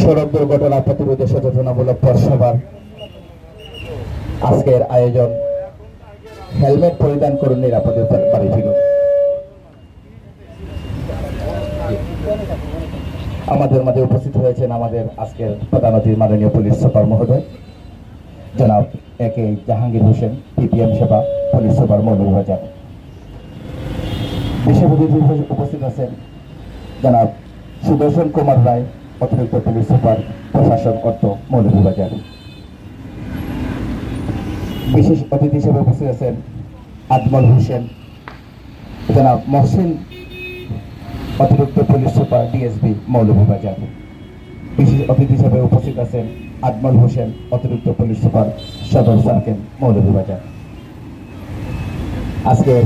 সড়ক দুর্ঘটনা প্রতিরোধে সচেতনামূলক পথসভার আজকের আয়োজন হেলমেট পরিধান করুন, নিরাপদে বাড়ি ফিরুন। আমাদের মাঝে উপস্থিত হয়েছেন আমাদের আজকের প্রধান অতিথি মাননীয় পুলিশ সুপার মহোদয় জনাব একে জাহাঙ্গীর হোসেন, পিপিএম সেবা পুলিশ সুপার মৌলভীবাজার। বিশেষ অতিথি উপস্থিত আছেন জনাব সুদর্শন কুমার রায়, অতিরিক্ত পুলিশ সুপার প্রশাসন অর্থ মৌলভীবাজার। বিশেষ অতিথি হিসেবে উপস্থিত আছেন আজমল হোসেন, জনাব মহসিন, অতিরিক্ত পুলিশ সুপার ডিএসপি মৌলভীবাজার। বিশেষ অতিথি হিসেবে উপস্থিত আছেন আজমল হোসেন, অতিরিক্ত পুলিশ সুপার সদর সার্কেল মৌলভীবাজার। আজকের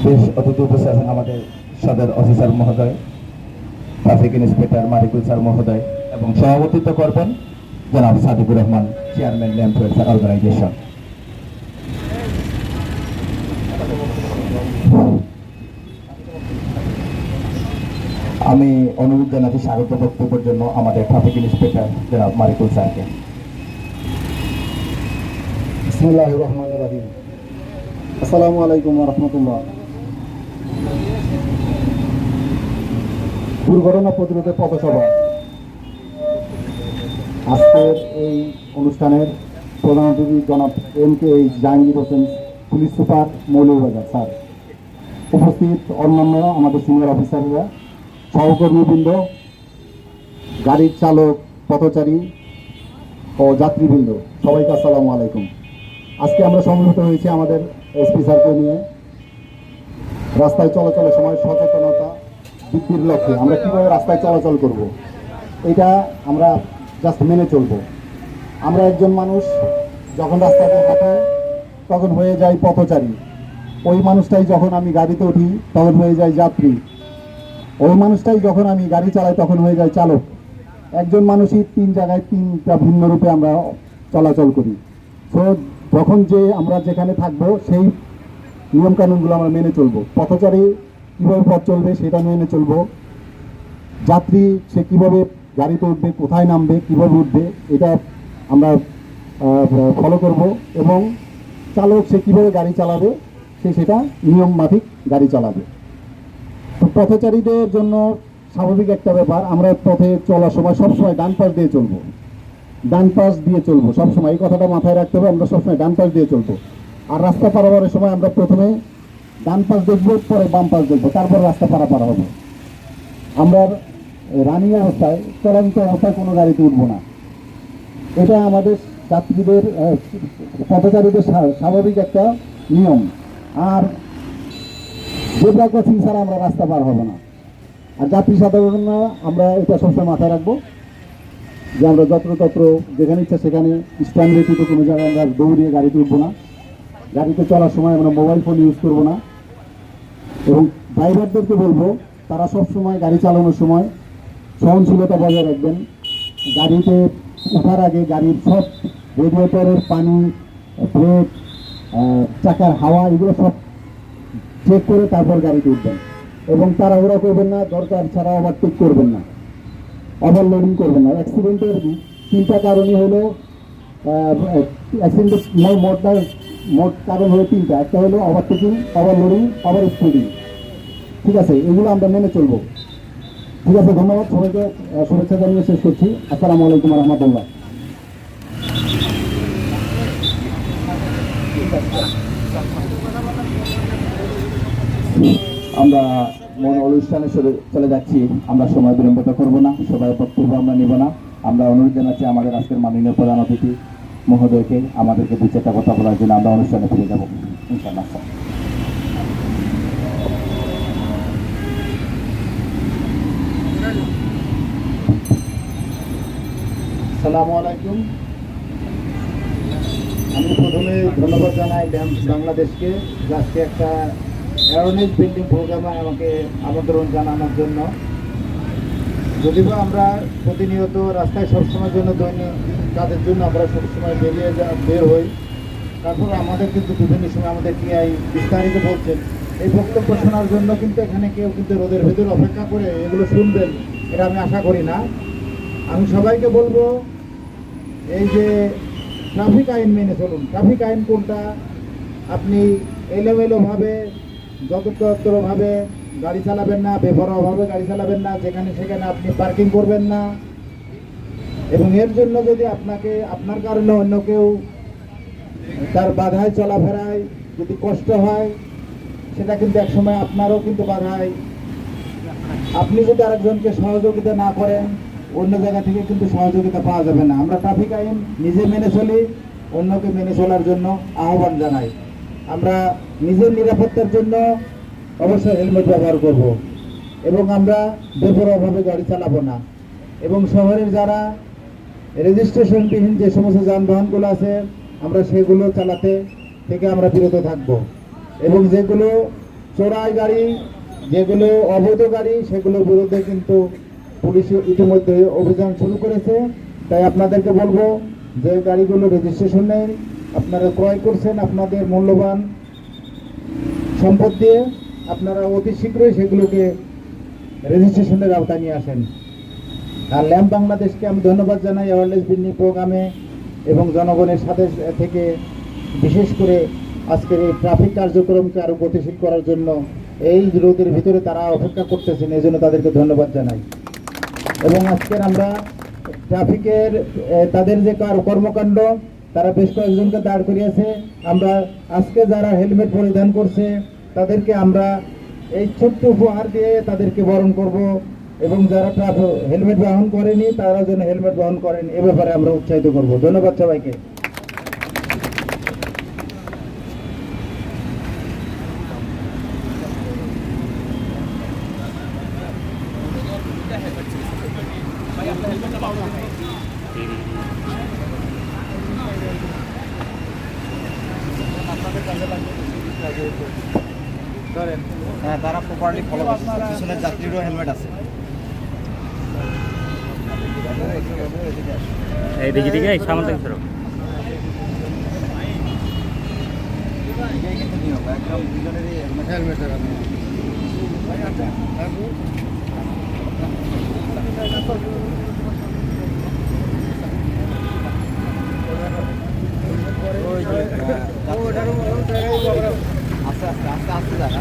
বিশেষ অতিথি উপস্থিত আছেন আমাদের সদর অফিসার মহোদয়, ট্রাফিক ইন্সপেক্টর মারিকুল স্যার মহোদয়, এবং সভাপতিত্ব করবেন জনাব Sadikur Rahman, chairman Lamp Welfare Organisation. আমি অনুরোধ জানাচ্ছি স্বাগত বক্তব্যের জন্য আমাদের ট্রাফিক ইন্সপেক্টর জনাব মারিকুল স্যারকে। বিসমিল্লাহির রহমানির রহিম। আসসালামু আলাইকুম ওয়া রাহমাতুল্লাহ। দুর্ঘটনা প্রতিরোধে পথসভা আজকের এই অনুষ্ঠানের প্রধান অতিথি জনাব MK Jahangir Hossain, police super Moulvibazar sir, উপস্থিত অন্যান্য আমাদের সিনিয়র অফিসাররা, সহকর্মীবৃন্দ, গাড়ির চালক, পথচারী ও যাত্রীবৃন্দ, সবাইকে আসসালামু আলাইকুম। আজকে আমরা সমবেত হয়েছি আমাদের এসপি স্যারকে নিয়ে রাস্তায় চলাচলের সময় সচেতনতা বৃদ্ধির লক্ষ্যে আমরা কীভাবে রাস্তায় চলাচল করব, এটা আমরা জাস্ট মেনে চলব। আমরা একজন মানুষ যখন রাস্তাতে হাঁটি তখন হয়ে যায় পথচারী, ওই মানুষটাই যখন আমি গাড়িতে উঠি তখন হয়ে যায় যাত্রী, ওই মানুষটাই যখন আমি গাড়ি চালাই তখন হয়ে যায় চালক। একজন মানুষই তিন জায়গায় তিনটা ভিন্ন রূপে আমরা চলাচল করি। তো যখন যে আমরা যেখানে থাকবো সেই নিয়মকানুনগুলো আমরা মেনে চলবো। পথচারী কীভাবে পথ চলবে সেটা মেনে চলবো, যাত্রী সে কীভাবে গাড়িতে উঠবে, কোথায় নামবে, কীভাবে উঠবে, এটা আমরা ফলো করব, এবং চালক সে কীভাবে গাড়ি চালাবে সে সেটা নিয়ম মাফিক গাড়ি চালাবে। তো পথচারীদের জন্য স্বাভাবিক একটা ব্যাপার, আমরা পথে চলার সময় সবসময় ডান পাশ দিয়ে চলবো, ডান পাশ দিয়ে চলবো সবসময়, এই কথাটা মাথায় রাখতে হবে। আমরা সবসময় ডান পাশ দিয়ে চলবো, আর রাস্তা পারাপারের সময় আমরা প্রথমে ডান পাশ দেখবো, পরে বাম পাশ দেখবো, তারপর রাস্তা পারাপার হবে। আমরা রানিং অবস্থায়, চলন্ত অবস্থায় কোনো গাড়িতে উঠবো না, এটা আমাদের যাত্রীদের পথচারীদের স্বাভাবিক একটা নিয়ম। আর জেব্রা ক্রসিং ছাড়া আমরা রাস্তা পার হবো না। আর যাত্রী সাধারণ আমরা এটা সবসময় মাথায় রাখবো যে আমরা যত্রতত্র যেখানে ইচ্ছা সেখানে স্ট্যান্ড ব্যতীত কোনো জায়গায় আমরা দৌড়িয়ে গাড়িতে উঠবো না, গাড়িতে চলার সময় আমরা মোবাইল ফোন ইউজ করবো না, এবং ড্রাইভারদেরকে বলবো তারা সবসময় গাড়ি চালানোর সময় সহনশীলতা বজায় রাখবেন। গাড়িতে ওঠার আগে গাড়ির সব রেডিয়েটরের পানি, ব্রেক, চাকার হাওয়া, এগুলো সব চেক করে তারপর গাড়িতে উঠবেন, এবং তাড়াহুড়া করবেন না, দরকার ছাড়া ওভারটেক করবেন না, ওভারলোডিং করবেন না। অ্যাক্সিডেন্টের তিনটা কারণই হলো, অ্যাক্সিডেন্টের মোট কারণ হলো তিনটা, একটা হলো ওভারটেকিং, ওভারলোডিং, ওভার স্পিডিং। ঠিক আছে, এগুলো আমরা মেনে চলবো। ঠিক আছে, ধন্যবাদ সবাইকে, শুভেচ্ছা জানিয়ে শেষ করছি। আসসালামু আলাইকুম রহমতুল্লাহ। আমরা মূল অনুষ্ঠানে চলে যাচ্ছি, আমরা সময় বিলম্বিত করব না, সবাই বক্তব্য আমরা নিব না। আমরা অনুরোধ জানাচ্ছি আমাদের আজকের মাননীয় প্রধান অতিথি মহোদয়কে আমাদেরকে দু চারটা কথা বলার জন্য। আমরা অনুষ্ঠানে ফিরে যাব ইনশাআল্লাহ। আসসালামু আলাইকুম। আমি প্রথমে ধন্যবাদ জানাই ড্যামস বাংলাদেশকে, আজকে একটা অ্যাওয়ারনেস বিল্ডিং প্রোগ্রামে আমাকে আমন্ত্রণ জানানোর জন্য। যদিও আমরা প্রতিনিয়ত রাস্তায় সবসময়ের জন্য দৈনিক কাজের জন্য আমরা সবসময় বের হই, তারপর আমাদের কিন্তু বিভিন্ন সময় আমাদের টিআই বিস্তারিত বলছেন, এই বক্তব্য শোনার জন্য কিন্তু এখানে কেউ কিন্তু রোদের ভেতর অপেক্ষা করে এগুলো শুনবেন এটা আমি আশা করি না। আমি সবাইকে বলবো এই যে ট্রাফিক আইন মেনে চলুন। ট্রাফিক আইন কোনটা? আপনি এলোমেলোভাবে যত্রতত্রভাবে গাড়ি চালাবেন না, বেপরোয়াভাবে গাড়ি চালাবেন না, যেখানে সেখানে আপনি পার্কিং করবেন না। এবং এর জন্য যদি আপনার কারণে অন্য কেউ তার বাধায় চলাফেরায় যদি কষ্ট হয়, সেটা কিন্তু একসময় আপনারও কিন্তু বাধায়। আপনি যদি আরেকজনকে সহযোগিতা না করেন, অন্য জায়গা থেকে কিন্তু সহযোগিতা পাওয়া যাবে না। আমরা ট্রাফিক আইন নিজে মেনে চলি, অন্যকে মেনে চলার জন্য আহ্বান জানাই। আমরা নিজের নিরাপত্তার জন্য অবশ্যই হেলমেট ব্যবহার করব এবং আমরা বেপরোয়াভাবে গাড়ি চালাবো না। এবং শহরের যারা রেজিস্ট্রেশনবিহীন যে সমস্ত যানবাহনগুলো আছে, আমরা সেগুলো চালাতে থেকে আমরা বিরত থাকব। এবং যেগুলো চোরাই গাড়ি, যেগুলো অবৈধ গাড়ি, সেগুলোর বিরুদ্ধে কিন্তু পুলিশ ইতিমধ্যে অভিযান শুরু করেছে। তাই আপনাদেরকে বলবো যে গাড়িগুলো রেজিস্ট্রেশন নেই, আপনারা ক্রয় করছেন আপনাদের মূল্যবান সম্পদ দিয়ে, আপনারা অতি শীঘ্রই সেগুলোকে রেজিস্ট্রেশনের আওতায় নিয়ে আসেন। আর ল্যাম্প বাংলাদেশকে আমি ধন্যবাদ জানাই অ্যাওয়ারনেস বিল্ডিং প্রোগ্রামে এবং জনগণের সাথে থেকে বিশেষ করে আজকের এই ট্রাফিক কার্যক্রমকে আরও গতিশীল করার জন্য এই রোদের ভিতরে তারা অপেক্ষা করতেছেন, এই জন্য তাদেরকে ধন্যবাদ জানাই। এবং আজকের আমরা ট্রাফিকের তাদের যে কর্মকাণ্ড, তারা বেশ কয়েকজনকে দাঁড় করিয়েছে। আমরা আজকে যারা হেলমেট পরিধান করছে তাদেরকে আমরা এই ছোট্ট উপহার দিয়ে তাদেরকে বরণ করব এবং যারা হেলমেট বহন করেনি তারা যেন হেলমেট বহন করেন, এ ব্যাপারে আমরা উৎসাহিত করব। ধন্যবাদ সবাইকে। হ্যাঁ, তারা প্রপারলি ফলো করছে। পিছনের যাত্রীরও হেলমেট আছে। এই দেখি দেখি এই সামনে থেকে সরো। এটাই কিন্তু নিয়ম, একদম দুজনেরই হেলমেট আস্তে আস্তে আস্তে আস্তে যান,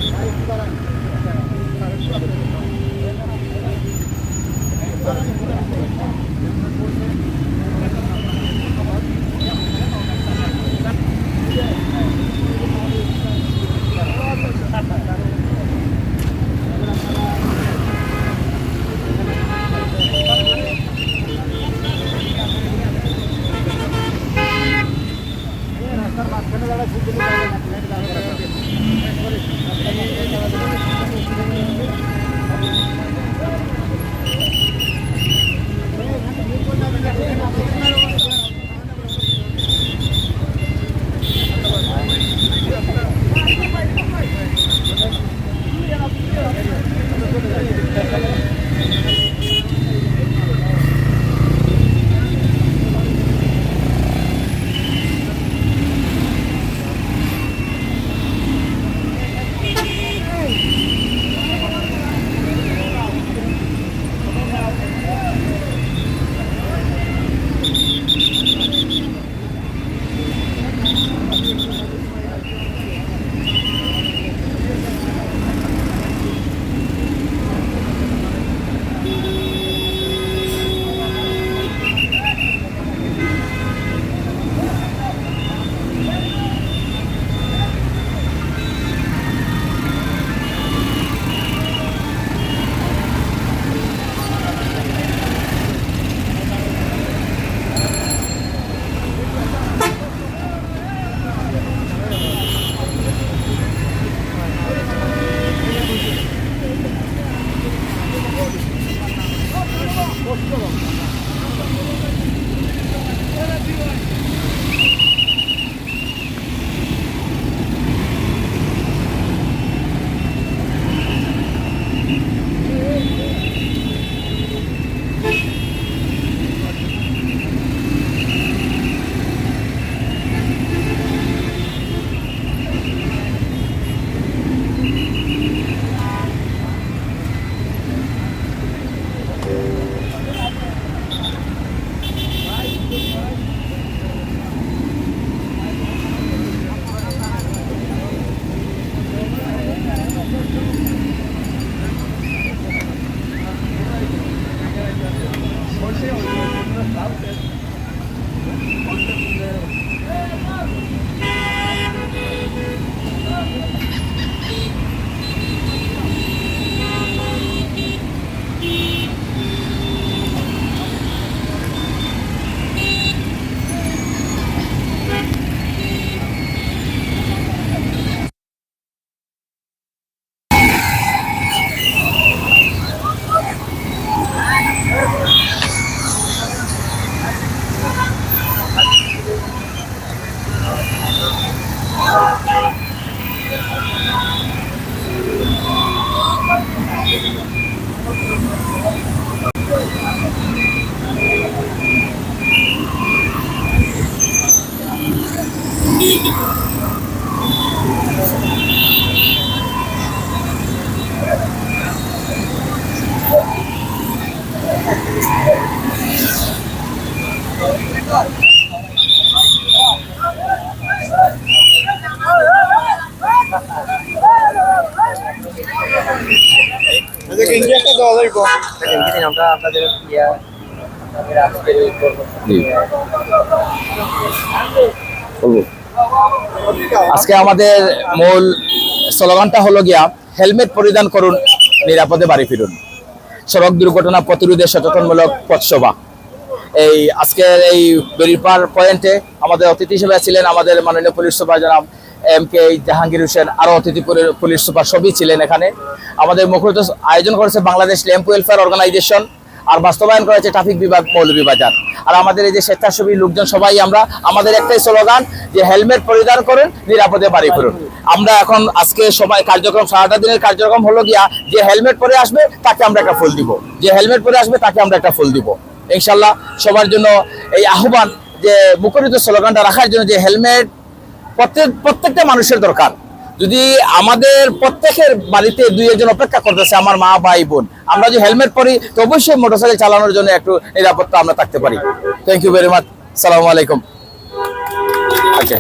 আমরা আপনাদের আজকে আমাদের মূল স্লোগানটা হলো গিয়া হেলমেট পরিধান করুন, নিরাপদে বাড়ি ফিরুন। সড়ক দুর্ঘটনা প্রতিরোধে সচেতনমূলক পথসভা। এই আজকের এই বেরিপার পয়েন্টে আমাদের অতিথি হিসেবে ছিলেন আমাদের মাননীয় পুলিশ সুপার জনাব MK জাহাঙ্গীর হোসেন, আরও অতিথি পুলিশ সুপার সবই ছিলেন এখানে। আমাদের মুখ্যত আয়োজন করেছে বাংলাদেশ ল্যাম্প ওয়েলফেয়ার অর্গানাইজেশন, আর বাস্তবায়ন করেছে ট্রাফিক বিভাগ মৌলভীবাজার। আর আমাদের এই যে স্বেচ্ছাসেবী লোকজন সবাই আমরা, আমাদের একটাই স্লোগান যে হেলমেট পরিধান করুন, নিরাপদে বাড়ি ফিরুন। আমরা এখন আজকে সবাই কার্যক্রম, সারাটা দিনের কার্যক্রম হলো গিয়া যে হেলমেট পরে আসবে তাকে আমরা একটা ফুল দিব, যে হেলমেট পরে আসবে তাকে আমরা একটা ফুল দিব। ইনশাল্লাহ সবার জন্য এই আহ্বান যে মুখরিত স্লোগানটা রাখার জন্য, যে হেলমেট প্রত্যেকটা মানুষের দরকার। যদি আমাদের প্রত্যেকের বাড়িতে 2-1 অপেক্ষা করতেছে, আমার মা ভাই বোন, আমরা যদি হেলমেট পরি তো অবশ্যই মোটরসাইকেল চালানোর জন্য একটু নিরাপত্তা আমরা থাকতে পারি। Thank you very much. আসসালামু আলাইকুম। ওকে।